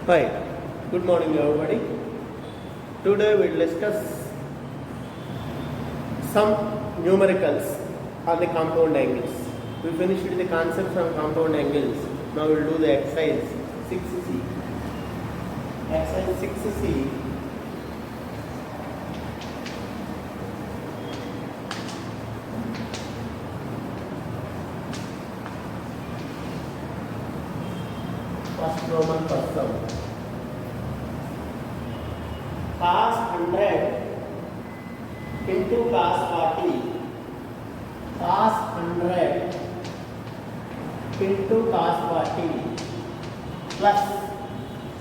Hi, good morning everybody. Today we will discuss some numericals on the compound angles. We finished with the concepts on compound angles. Now we will do the exercise 6C. Exercise 6C. First Roman first sum. Cos 100 into cos 40. Cos 100 into cos 40 plus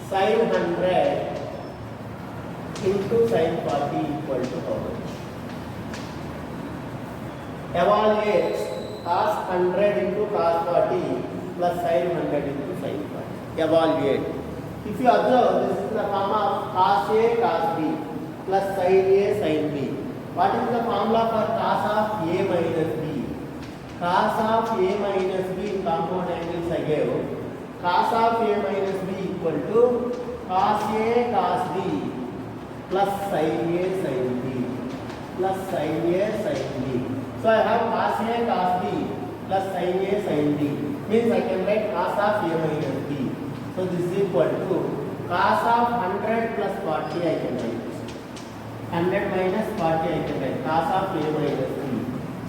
sin 100 into sin 40 equal to how much? Evaluate cos 100 into cos 40 plus sin 100 into sin 40. Evaluate. If you observe, this is the form of cos A, cos B plus sin A, sin B. What is the formula for cos of A minus B? Cos of A minus B in compound angles I gave. Cos of A minus B equal to cos A, cos B plus sin A, sin B plus sin A, sin B. So I have cos A, cos B plus sin A, sin B. Means I can write cos of A minus B. So this is equal to cos of 100 plus 40 I can write. 100 minus 40 I can write. Cos of A minus B.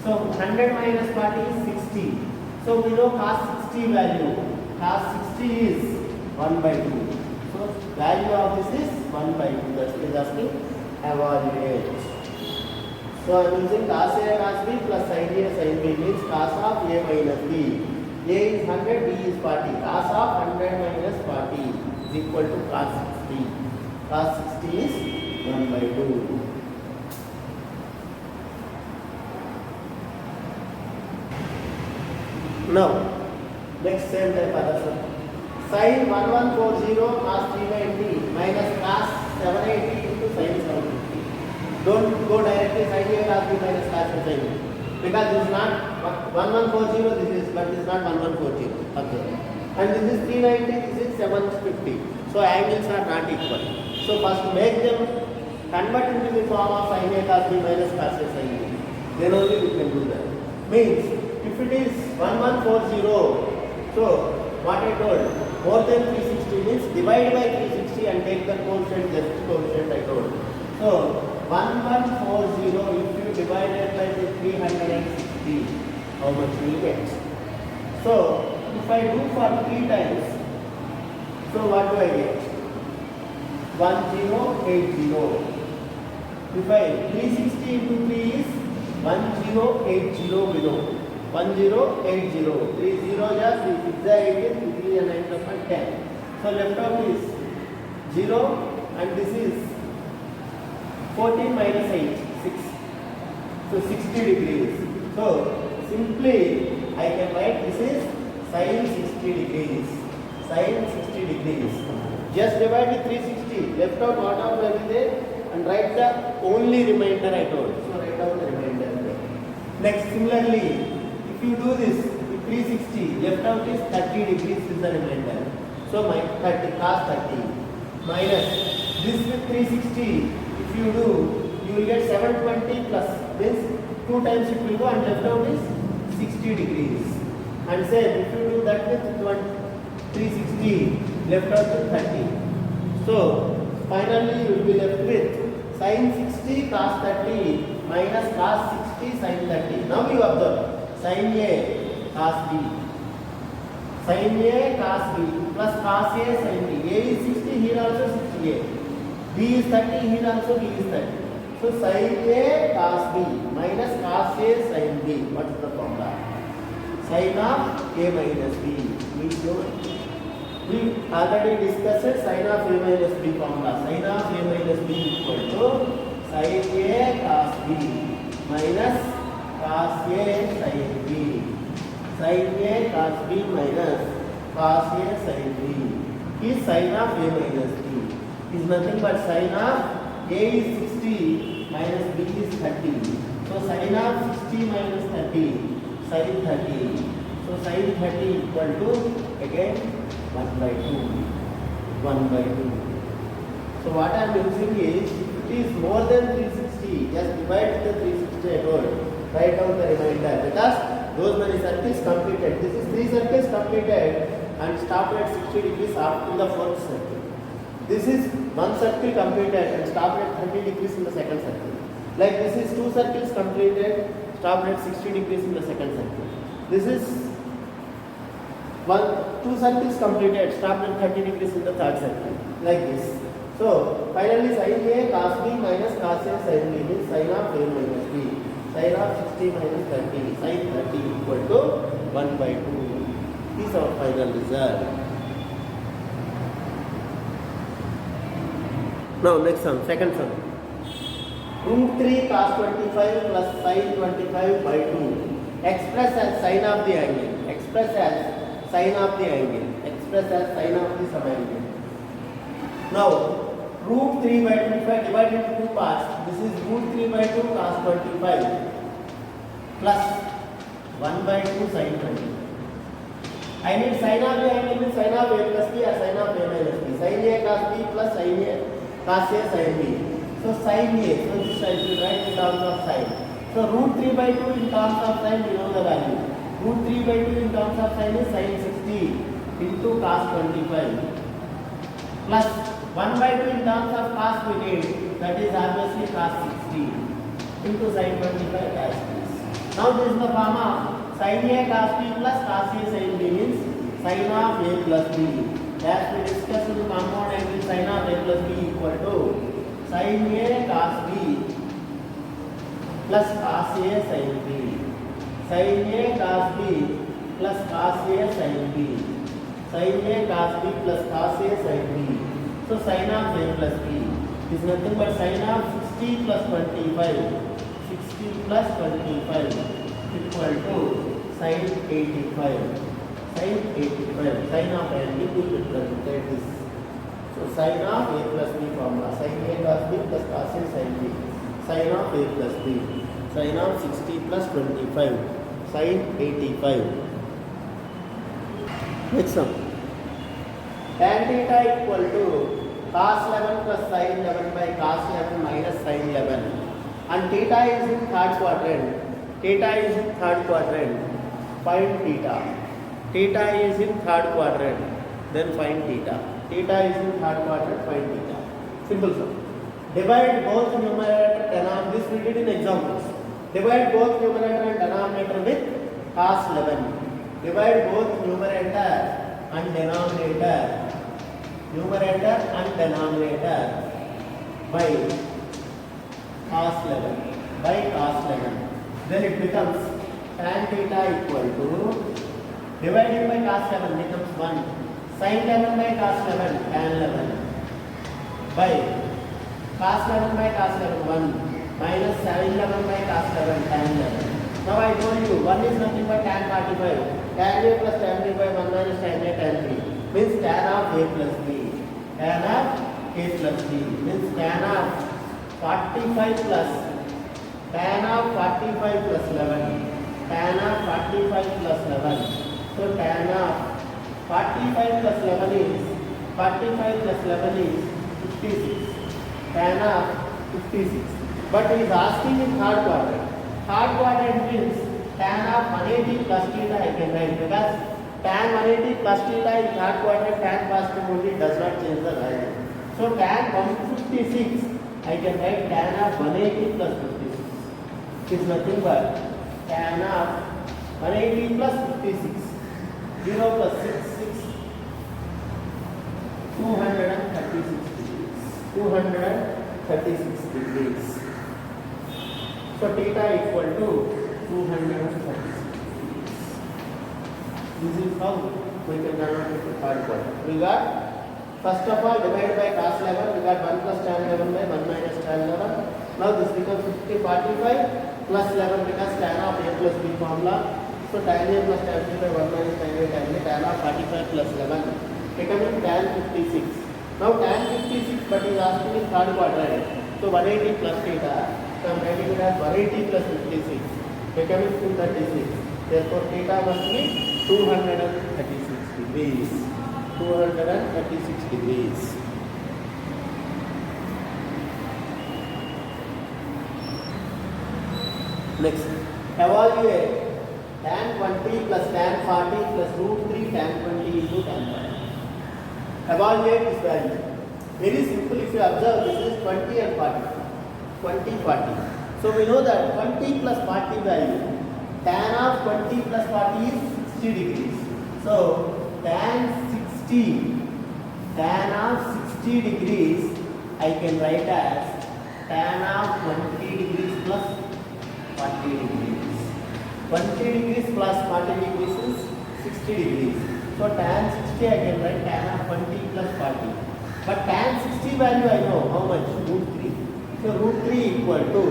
So 100 minus 40 is 60. So we know cos 60 value. Cos 60 is 1 by 2. So value of this is 1 by 2. That is asking evaluate. So I am using cos A cos B plus sin A sin B means cos of A minus B. A is 100, B is 40. Cos of 100 minus 40 is equal to cos 60. Cos 60 is 1 by 2. Now, next same type other sin 1140 cos 390 minus cos 780 into sin 750. Don't go directly sin A cos B minus cos A sin B. Because this is not 1140, this is, but this is not 1140. Okay. And this is 390, this is 750. So angles are not equal. So first make them convert into the form of sin A cos B minus cos A sin B. Then only we can do that. Means if it is 1140, so what I told, more than 360 means divide by 360 and take the quotient, just quotient I told. So 1140 if you divide it by the 360, how much will you get? So if I do for 3 times, so what do I get? 1080. If I 360 into 3 is 1080 below. 1080. 3 0 just 3 6 18, 3 and 9 plus 10. So left out is 0 and this is 14 minus 8, 6. So 60 degrees. So simply I can write this is sin 60 degrees. Sin 60 degrees. Just divide with 360. Left out what will be there and write the only remainder I told. So write down the remainder there. Next similarly, if you do this with 360, left out is 30 degrees is the remainder. So my 30 cos 30 minus this with 360. If you do, you will get 720 plus this 2 times it will go and left out is 60 degrees. And same if you do that with 360, left out is 30. So finally you will be left with sin 60 cos 30 minus cos 60 sin 30. Now you observe sin A cos B. Sin A cos B plus cos A sin B. A is 60, here also 60A. B is 30, here also B is 30. So sin A cos B minus cos A sin B. What is the formula? Sin of A minus B. We already discussed sin of A minus B formula. Sin of A minus B equal to sin A cos B minus cos A sin B. Sin A cos B minus cos A sin B is sin of A minus B. Is nothing but sin of A is 60 minus B is 30. So sin of 60 minus 30, sin 30. So sin 30 equal to again 1 by 2. 1 by 2. So what I am using is, if it is more than 360, just divide the 360 I told. Write down the remainder because those many circles completed. This is 3 circles completed and stopped at 60 degrees after the fourth circle. This is 1 circle completed and stopped at 30 degrees in the second circle. Like this is 2 circles completed, stopped at 60 degrees in the second circle. This is 2 circles completed, stopped at 30 degrees in the third circle. Like this. So finally sin A cos B minus cos A sin B means sin of A minus B. Sin of 60 minus 30, sin 30 equal to 1 by 2. This is our final result. Now next sum, second sum. Root 3 cos 25 plus sin 25 by 2. Express as sin of the angle. Express as sin of the angle. Express as sin of the subangle. Now root 3 by 25 divided into 2 parts. This is root 3 by 2 cos 25 plus 1 by 2 sin 20. I need sin of the angle means sin of A plus B or sin of A minus B. Sin A cos B plus sin A cos A sin B. So sin A, so this I should write in terms of sin. So root 3 by 2 in terms of sin, we know the value. Root 3 by 2 in terms of sin is sin 60 into cos 25 plus 1 by 2 in terms of cos we need, that is obviously cos 60 into sin 25 as this. Now this is the form of sin A cos B plus cos A sin B means sin of A plus B. As we discussed in the compound angle, sin of A plus B equal to sin A cos B plus cos A sin B. Sin A cos B plus cos A sin B. Sin A cos B plus cos A sin B. So sin of A plus B is nothing but sin of 60 plus 25. 60 plus 25 equal to sin 85. Sin 85. Sin of angle will represent this. So sin of A plus B formula. Sin A cos B plus cos A sin B. Sin of A plus B. Sin of 60 plus 25. Sin 85. Next sum. Tan theta equal to cos 11 plus sin 11 by cos 11 minus sin 11. And theta is in third quadrant. Theta is in third quadrant. Find theta. Theta is in third quadrant. Then find theta. Theta is in third quadrant. Find theta. Simple sum. Divide both numerator and denominator. This we did in examples. Divide both numerator and denominator with cos 11. Divide both numerator and denominator. Numerator and denominator by cos 11. By cos 11. Then it becomes tan theta equal to divided by cos 11 becomes 1. Sin 11 by cos 11 tan 11 by cos 11 by cos 11 1 minus sin 11 by cos 11 tan 11. Now I told you 1 is nothing but tan 45. Tan A plus tan B by 1 minus tan A tan B means tan of A plus B. Tan of A plus B means tan of 45 plus tan of 45 plus 11. Tan of 45 plus 11. So tan of 45 plus 11 is 45 plus 11 is 56. Tan of 56. But he is asking in third quadrant. Third quadrant means tan of 180 plus theta I can write because tan 180 plus theta in third quadrant tan positive only does not change the value. So tan 156 I can write tan of 180 plus 56. It is nothing but tan of 180 plus 56. 0 plus 6, 6. 236 degrees. 236 degrees. So theta equal to 236 degrees. This is how we can convert it to third quadrant. We got first of all divided by cos 11. We got 1 plus tan 11 by 1 minus tan 11. Now this becomes 50 45 plus 11 because tan of A plus B formula. So tan A plus tan B by 1 minus tan A tan B, tan of 45 plus 11 becoming tan 56. Now tan 56 but is asking in third quadrant. So 180 plus theta. So I am writing it as 180 plus 56 becoming 236. Therefore theta must be 236 degrees. 236 degrees. Next, evaluate tan 20 plus tan 40 plus root 3 tan 20 into tan 40. Evaluate this value. Very simple. If you observe, this is 20 and 40. 20, 40. So we know that 20 plus 40 value, tan of 20 plus 40 is 60 degrees. So tan of 60 degrees, I can write as tan of 20 degrees plus 40 degrees. 20 degrees plus 40 degrees is 60 degrees. So tan 60 I can write tan of 20 plus 40. But tan 60 value I know how much? Root 3. So root 3 equal to,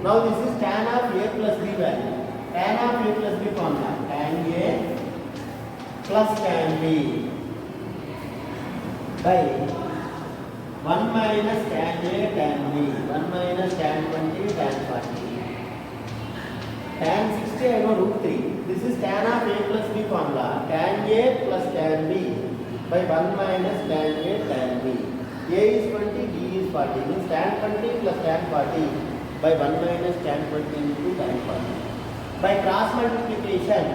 now this is tan of a plus b value. Tan of a plus b formula. Tan a plus tan b by 1 minus tan a tan b. 1 minus tan 20 tan 40. Tan 60 I know root 3. This is tan of a plus b formula. Tan a plus tan b by 1 minus tan a tan b. A is 20, b is 40. Means tan 20 plus tan 40 by 1 minus tan 20 into tan 40. By cross multiplication,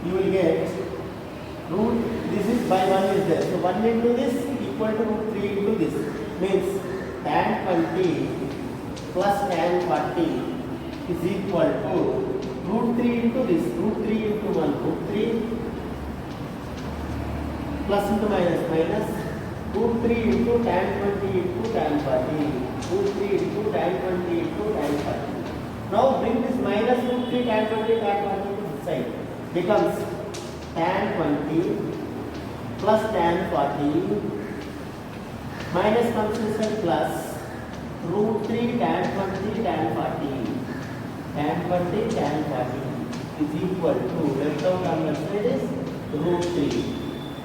you will get root, this is by 1 is there. So 1 into this equal to root 3 into this. Means tan 20 plus tan 40 is equal to root 3 into this, root 3 into 1, root 3 plus into minus, minus root 3 into tan 20 into tan 40, root 3 into tan 20 into tan 40. Now bring this minus root 3 tan 20 tan 40 to this side. Becomes tan 20 plus tan 40 minus comes inside plus root 3 tan 20 tan 40. Tan 20 tan 40 is equal to, left out on the side is root 3.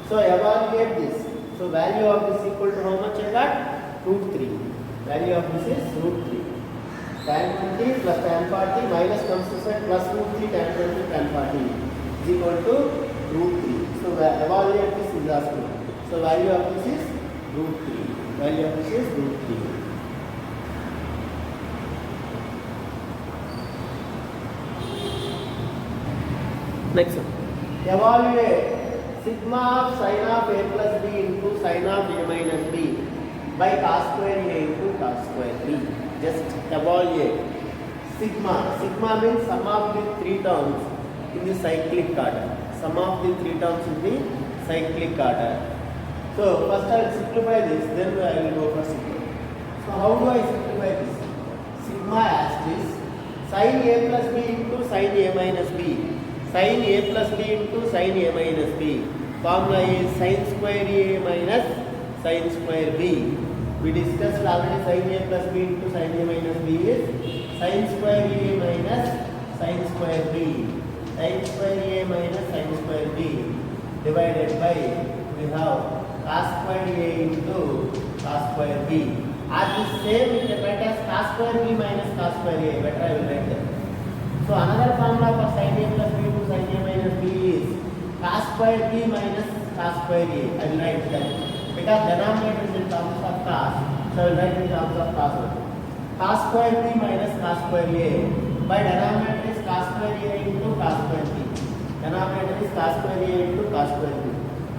So evaluate this. So value of this equal to how much I got? Root 3. Value of this is root 3. Tan 20 plus tan 40 minus comes to side plus root 3 tan 20 tan 40 is equal to root 3. So evaluate this is asking. So value of this is root 3. Value of this is root 3. Next one. Evaluate sigma of sin of a plus b into sin of a minus b by cos square a into cos square b. Just evaluate sigma. Sigma means sum of the three terms in the cyclic order. Sum of the three terms in the cyclic order. So first I will simplify this, then I will go for sigma. So how do I simplify this? Sigma as this sin a plus b into sin a minus b. Sin a plus b into sin a minus b. Formula is sin square a minus sin square b. We discussed already sin a plus b into sin a minus b is sin square a minus sin square b. Sin square a minus sin square b divided by, we have cos square a into cos square b. As the same we can write as cos square b minus cos square a. Better I will write that. So another formula for sin a plus b to sin a minus b is cos square b minus cos square a. I will write that because denominator is in terms of cos, so I will write in terms of cos. Cos square b minus cos square a by denominator is cos square a into cos square b. Denominator is cos square a into cos square b.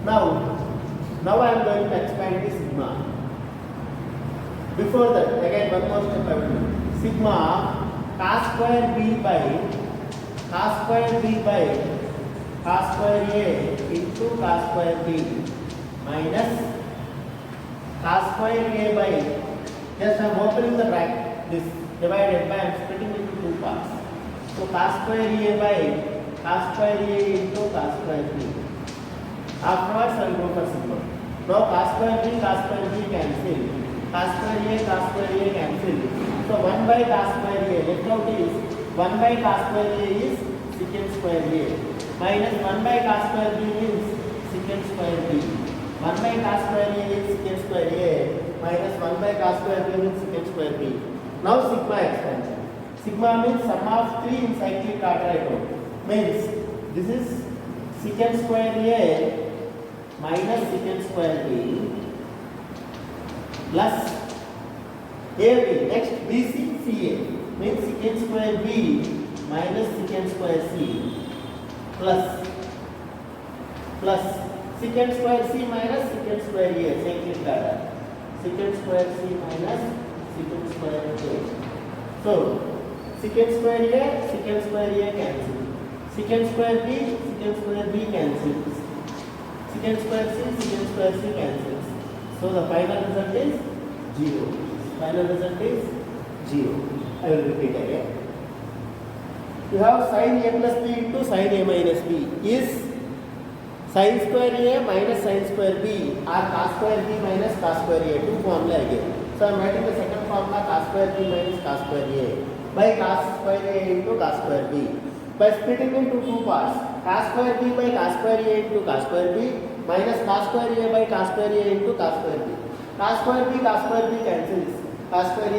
Now I am going to expand the sigma. Before that, again one more step I will do. Sigma cos square b by cos square b by cos square a into cos square b minus cos square a by, just I am opening the bracket, this divided by, I am splitting into two parts. So cos square a by cos square a into cos square b. Afterwards I will go for sigma. Now cos square b cancel. Cos square a cancel. So 1 by cos square a, left out is 1 by cos square a is secant square a minus 1 by cos square b is secant square b. 1 by cos square a is secant square a minus 1 by cos square b is secant square b. Now sigma expansion. Sigma means sum of 3 in cyclic order I know. Means this is secant square a minus secant square b plus AB. Next BC CA means secant square b minus secant square c plus secant square c minus secant square a. Cyclic order. Secant square c minus secant square a. So secant square a cancel. Secant square b cancels. Secant square c cancels. So the final result is 0. Final result is 0. I will repeat again. You have sin a plus b into sin a minus b is sin square a minus sin square b or cos square b minus cos square a. Two formula again. So I am writing the second formula cos square b minus cos square a by cos square a into cos square b. By splitting into two parts, cos square b by cos square a into cos square b minus cos square a by cos square a into cos square b. Cos square b cancels. Cos square a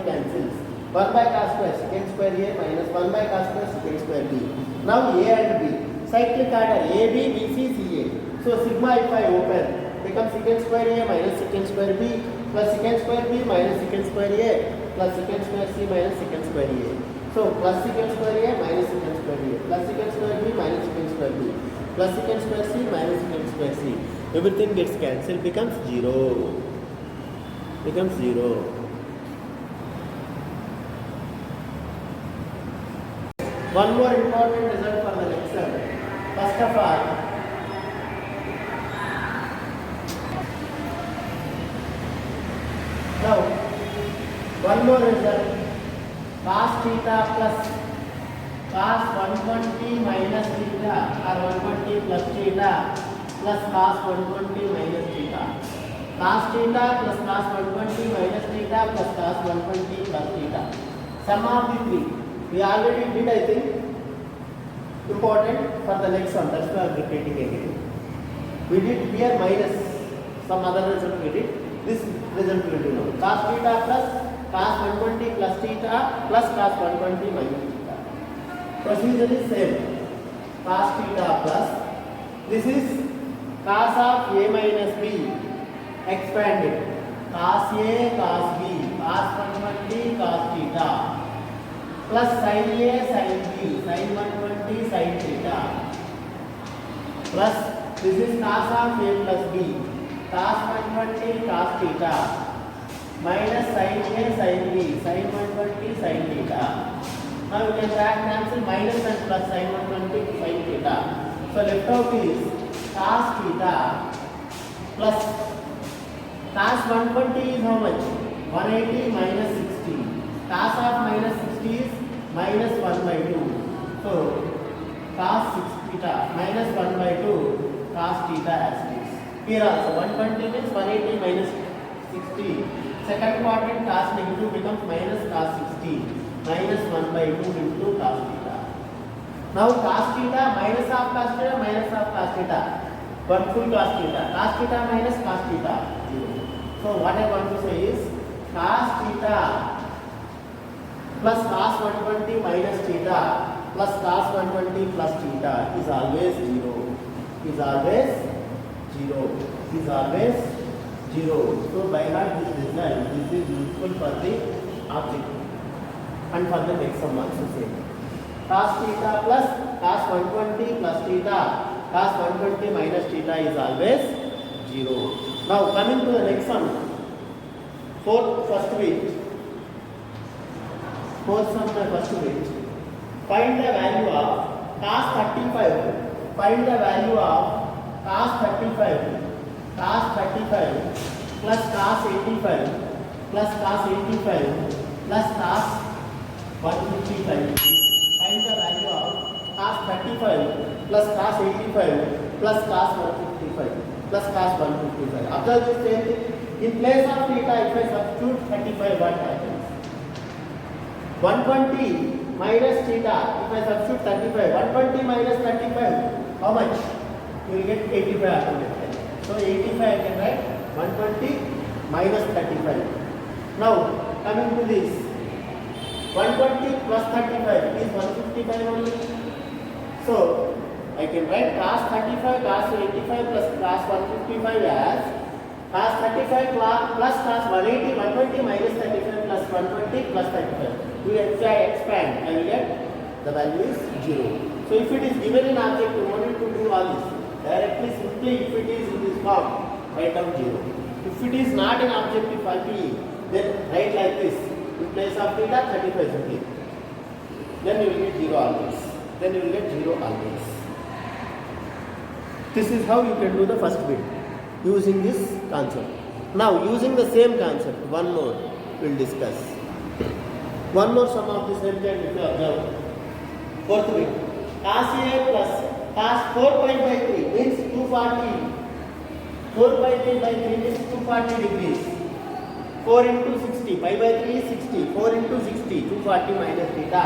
cancels. 1 by cos square secant square a minus 1 by cos square secant square b. Now a and b. Cyclic order AB, BC, CA. So sigma if I open becomes secant square a minus secant square b plus secant square b minus secant square a plus secant square c minus secant square a. So plus secant square a minus secant square a plus secant square b minus secant square b plus secant square c minus secant square c. Everything gets cancelled, becomes 0. One more important result for the lecture. First of all, now one more result. Cos theta plus cos 120 minus theta or 120 plus theta plus cos 120 minus theta. Cos theta plus cos 120 minus theta plus cos 120 plus theta. Sum of the three. We already did, I think. Important for the next one. That's why I am repeating again. We did here minus some other result we did. This result we will do now. Cos theta plus cos 120 plus theta plus cos 120 minus theta. Procedure is same. Cos theta plus, this is cos of a minus b expanded. Cos a cos b cos 120 cos theta plus sin a sin b sin 120 sin theta plus this is cos of a plus b cos 120 cos theta minus sin a sin b sin 120 sin theta. Now you can cancel minus and plus sin 120 sin theta. So left out is cos theta plus cos 120 is how much? 180 minus 60. Cos of minus 60 is minus 1 by 2. So cos 6 theta minus 1 by 2 cos theta as it is. Here also 120 means 180 minus 60. Second quadrant cos negative becomes minus cos 60 minus 1 by 2 into cos theta. Now cos theta minus of cos theta minus of cos theta. One full cos theta. Cos theta minus cos theta 0. So what I want to say is cos theta plus cos 120 minus theta plus cos 120 plus theta is always 0. Is always 0. So by heart this result, this is useful for the object and for the next sum also same. Cos theta plus cos 120 plus theta cos 120 minus theta is always 0. Now coming to the next sum. First bit. Fourth sum by first bit. Find the value of cos 35. Find the value of cos 35 plus cos 85 plus cos 85 plus cos 155. Find the value of cos 35 plus cos 85 plus cos 155 plus cos 155. Observe this same thing. In place of theta, if I substitute 35, what happens? 120 minus theta, if I substitute 35, 120 minus 35, how much? You will get 85 automatically. So 85 I can write 120 minus 35. Now coming to this, 120 plus 35 is 155 only. So I can write cos 35 cos 85 plus cos 155 as cos 35 plus cos 180 120 minus 35 plus 120 plus 35. We expand, I will get the value is 0. So if it is given in object, you want it to do all this. Directly, simply, if it is in this form, write down 0. If it is not an objective IP, then write like this. In place of theta, 35 simply. Then you will get 0 always. Then you will get 0 always. This is how you can do the first bit using this concept. Now, using the same concept, one more we will discuss. One more sum of the same kind if you observe. Fourth bit. Cos A plus cos 4 pi by 3 means 240. 4 pi by 3 means 240 degrees. 4 into 60. Pi by 3 is 60. 4 into 60. 240 minus theta.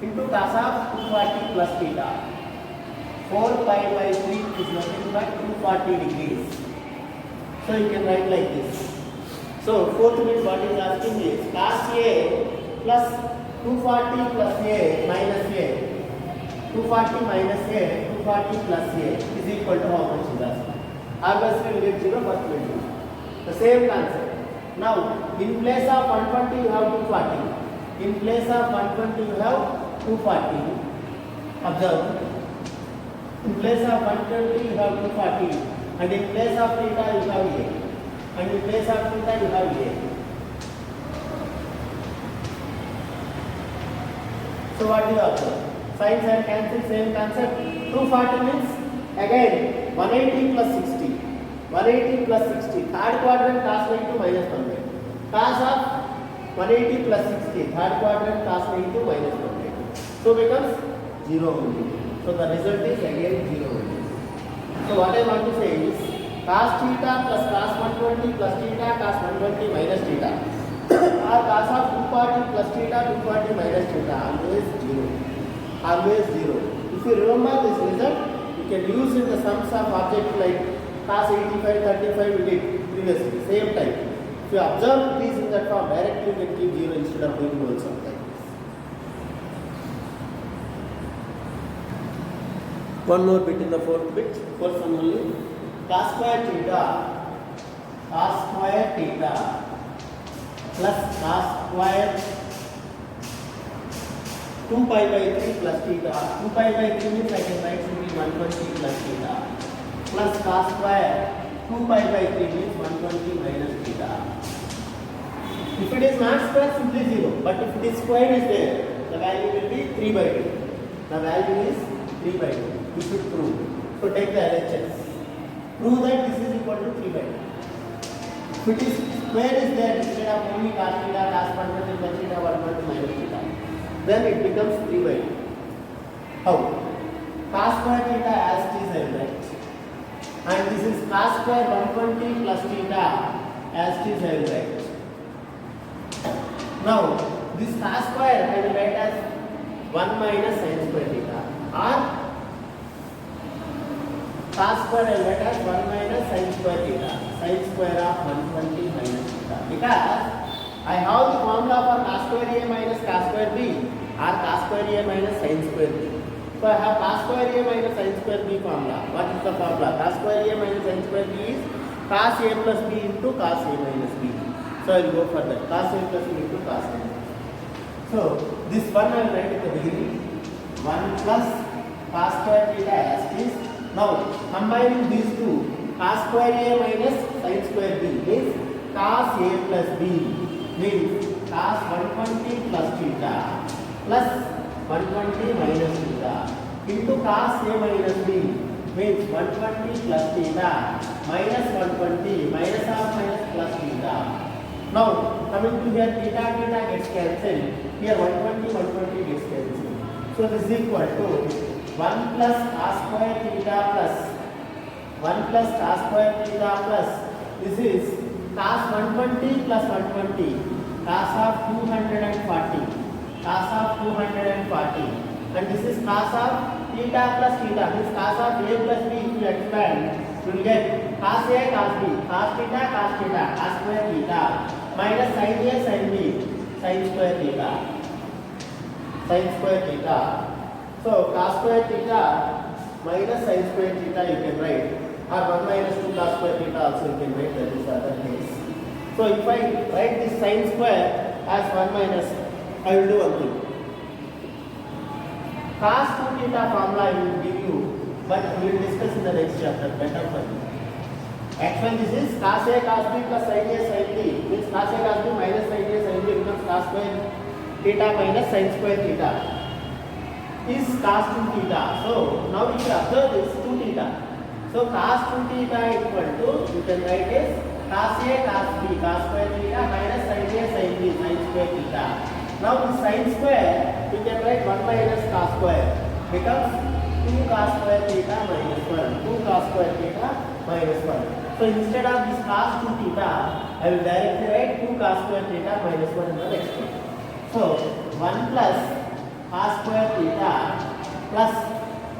Into cos of 240 plus theta. 4 pi by 3 is nothing but 240 degrees. So you can write like this. So fourth bit what is asking is cos A plus 240 plus A minus A. 240 minus A, 240 plus A is equal to how much is asking. Obviously we get 0 first value. The same concept. Now in place of 120 you have 240. In place of 120 you have 240. Observe. In place of 120 you have 240. And in place of theta you have A. And in place of theta you have A. So what do you observe? Signs are cancelled, same concept. 240 means again 180 plus 60. 180 plus 60. Third quadrant cos 92 minus 100. Cos of 180 plus 60. Third quadrant cos 92 minus 100. So becomes 0 only. So the result is again 0 only. So what I want to say is cos theta plus cos 120 plus theta cos 120 minus theta or cos of 240 plus theta 240 minus theta always 0. Always 0. If you remember this result, you can use in the sums of objects like cos 85, 35 we did previously, same type. If you observe these in that form, directly you can keep 0 instead of doing whole sum like this. One more bit in the fourth bit, fourth sum only. Cos square theta plus cos square 2 pi by 3 plus theta. 2 pi by 3 means I can write simply 120 plus theta plus cos square 2 pi by 3 means 120 minus theta. If it is not square, simply 0. But if it is square is there, the value will be 3 by 2. The value is 3 by 2. You should prove. So take the LHS. Prove that this is equal to 3 by 2. If it is square is there instead of only cos theta, cos 120 plus theta, 120 minus theta, then it becomes 3 by 2. How? Cos square theta as it is I will write. And this is cos square 120 plus theta as it is I will write. Now this cos square I will write as 1 minus sin square theta, or cos square I will write as 1 minus sin square theta, sin square of 120 minus theta, because I have the formula for cos square A minus cos square B or cos square A minus sin square B. So I have cos square A minus sin square B formula. What is the formula? Cos square A minus sin square B is cos A plus B into cos A minus B. So I will go for that. Cos A plus B into cos A. So this one I will write at the beginning. 1 plus cos square theta as is. Now combining these two, cos square A minus sin square B is cos A plus B means cos 120 plus theta plus 120 minus theta into cos A minus B means 120 plus theta minus 120 minus of minus plus theta. Now coming to here, theta gets cancelled. Here 120 gets cancelled. So this is equal to 1 plus cos square theta plus 1 plus cos square theta plus this is cos 120 plus 120 cos of 240 cos of 240 and this is cos of theta plus theta means cos of A plus B. If you expand you will get cos A cos B cos theta cos square theta minus sin A sin B sin square theta. So cos square theta minus sin square theta you can write, or 1 minus 2 cos square theta also you can write, that is the other case. So if I write this sin square as 1 minus, I will do one thing. Cos 2 theta formula I will give you, but we will discuss in the next chapter, better for you. Actually this is cos A cos B plus sin A sin B, means cos A cos B minus sin A sin B becomes cos square theta minus sin square theta is cos 2 theta. So now if you observe this 2 theta, so cos 2 theta equal to, you can write as cos A cos B cos square theta minus sin A sin B sin square theta. Now this sin square you can write 1 minus cos square becomes 2 cos square theta minus 1, 2 cos square theta minus 1. So instead of this cos 2 theta, I will directly write 2 cos square theta minus 1 in the next one. So 1 plus cos square theta plus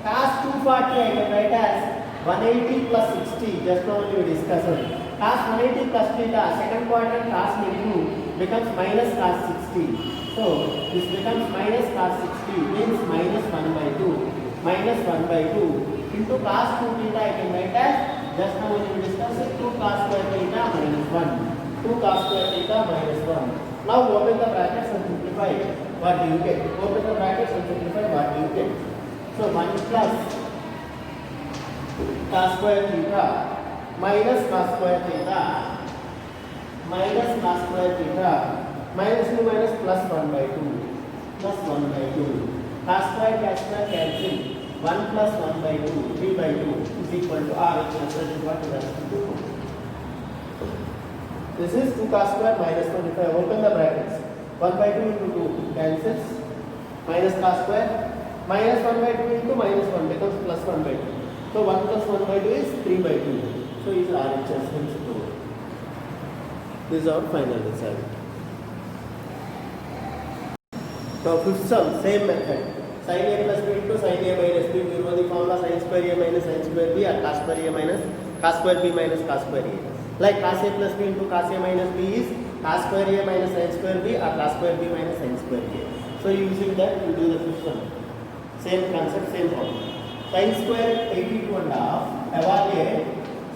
cos 240 I can write as 180 plus 60, just now we discussed. Cos 180 plus theta, second quadrant cos negative becomes minus cos 60. So this becomes minus cos 60, means minus 1 by 2, minus 1 by 2 into cos 2 theta I can write as, just now we discussed, 2 cos square theta minus 1, 2 cos square theta minus 1. Now open the brackets and simplify. What do you get? Open the brackets and simplify. What do you get? So 1 plus cos square theta minus cos square theta minus cos square theta minus 2 minus plus 1 by 2 plus 1 by 2. Cos square cancel. 1 plus 1 by 2, 3 by 2 is equal to R, which is what we have to do. This is 2 cos square minus 25. Open the brackets. 1 by 2 into 2 cancels. Minus cos square. Minus 1 by 2 into minus 1 becomes plus 1 by 2. So 1 plus 1 by 2 is 3 by 2. So is RHS hence 2. This is our final result. Now fifth sum, same method. Sin A plus B into sin A minus B. You know the formula sin square A minus sin square B, or cos square A minus cos square B minus cos square A. Like cos A plus B into cos A minus B is cos square A minus sin square B, or cos square B minus sin square A. So using that we do the fifth one. Same concept, same formula. Sin square 82 and a half, evaluate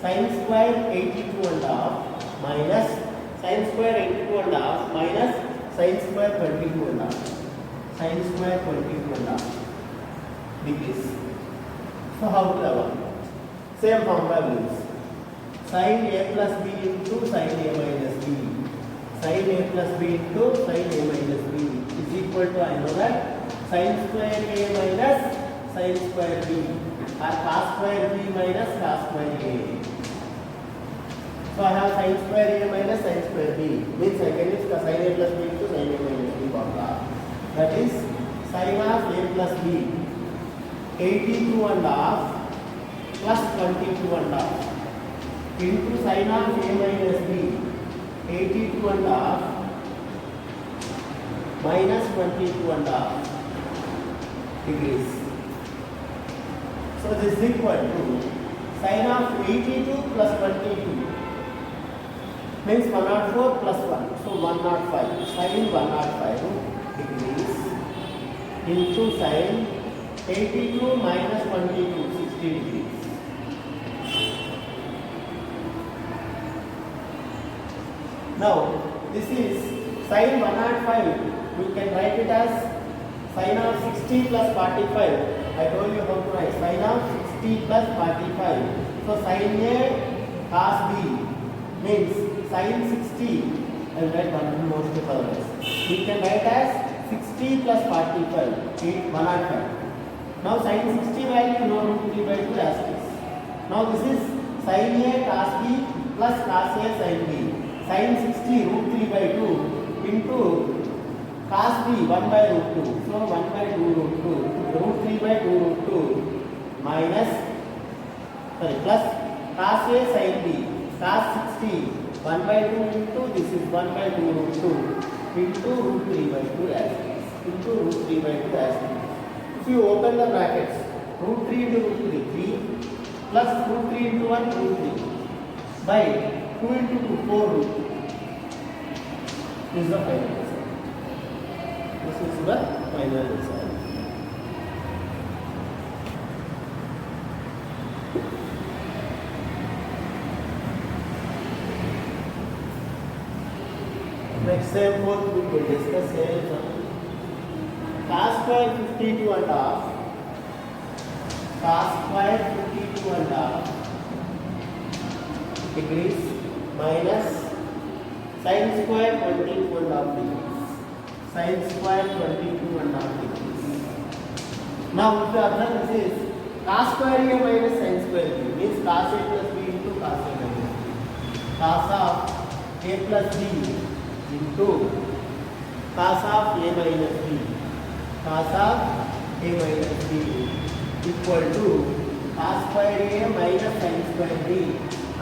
sin square 82 and a half minus sin square 82 and a half minus sin square 22 and a half. Sin square 22 and a half degrees. So how to evaluate? Same formula we use. Sin A plus B into sin A minus B. Sin A plus B into sin A minus B is equal to, I know that, sin square A minus sin square B, or cos square B minus cos square A. So I have sin square A minus sin square B, means I can use sin A plus B into sin A minus B formula. That is sin of A plus B 82 and a half plus 22 and a half into sin of A minus B 82 and a half minus 22 and a half degrees. So this is equal to sin of 82 plus 22 means 104 plus 1. So 105. Sin 105 degrees into sin 82 minus 22, 60 degrees. Now this is sin 105. You can write it as sin of 60 plus 45. I told you how to write sin of 60 plus 45. So sin A cos B means sin 60. I will write one more step otherwise. We can write as 60 plus 45, 105. Now sin 60 value no root 3 by 2 as this. Now this is sin A cos B plus cos A sin B. Sin 60 root 3 by 2 into cos B 1 by root 2. So 1 by 2 root 2. Root 3 by 2 root 2 minus, plus cos A sin B. Cos 60 1 by 2 into, this is 1 by 2 root 2 into root 3 by 2 as this. Into root 3 by 2 as this. If you open the brackets, root 3 into root 3, 3 plus root 3 into 1, root 3 by 2 into 2, 4 root 2. This is the final result. This is the final result. Next same fourth we will discuss same sum. Cos square 52 and half. Cos square 52 and half degrees minus sin square 22 and half degrees. Sin square 22 and half degrees. Now if you observe this is cos square a minus sin square b means cos a plus b into cos a minus b. Cos of a plus b into cos of a minus b. Cos of a minus b equal to cos square a minus sin square b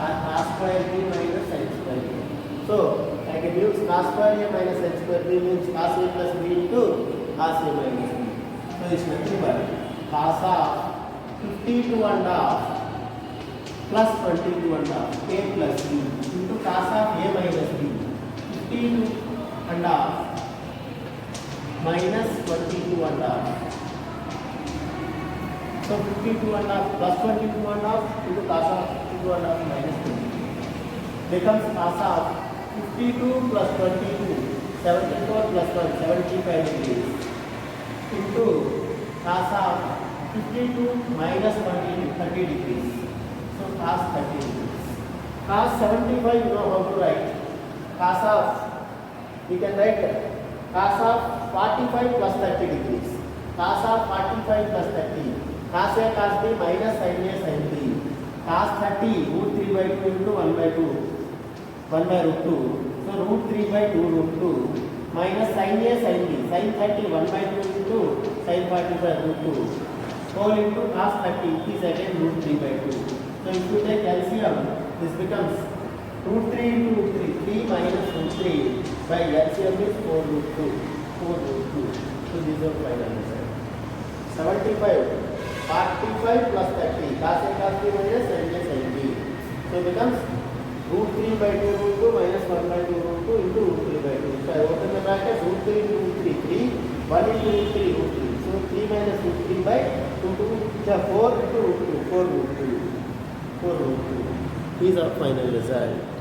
or cos square b minus sin square a. So I can use cos square a minus sin square b means cos a plus b into cos a minus b. So it's nothing but cos of 52 and half plus 22 and half a plus b into cos of a minus b. 52 and half minus 22 and half. So 52 and half plus 22 and half into cos of 52 and half minus 20 becomes cos of 52 plus 22 74 plus 1 75 degrees into cos of 52 minus 20 30 degrees. So cos 30 degrees. Cos 75 you know how to write. Cos of we can write cos of 45 plus 30 degrees. Cos of 45 plus 30. Cos a cos b minus sin a sin b. Cos 30 root 3 by 2 into 1 by 2. 1 by root 2. So root 3 by 2 root 2 minus sin a sin b. Sin 30 1 by 2 into sin 45 root 2. Whole into cos 30 is again root 3 by 2. So if you take LCM, this becomes root 3 into root 3. 3 minus root 3 by LCM is 4 root 2. 4 root 2. So this is our final result. 75. 45 plus 30. Cos a cos b minus sin a sin b. So it becomes root 3 by 2 root 2 minus 1 by 2 root 2 into root 3 by 2. So I open the bracket root 3 into root 3. 3. 1 into root 3 root 3. So 3 minus root 3 by 2 4 into root 2. 4 root 2. 4 root 2. These are final result.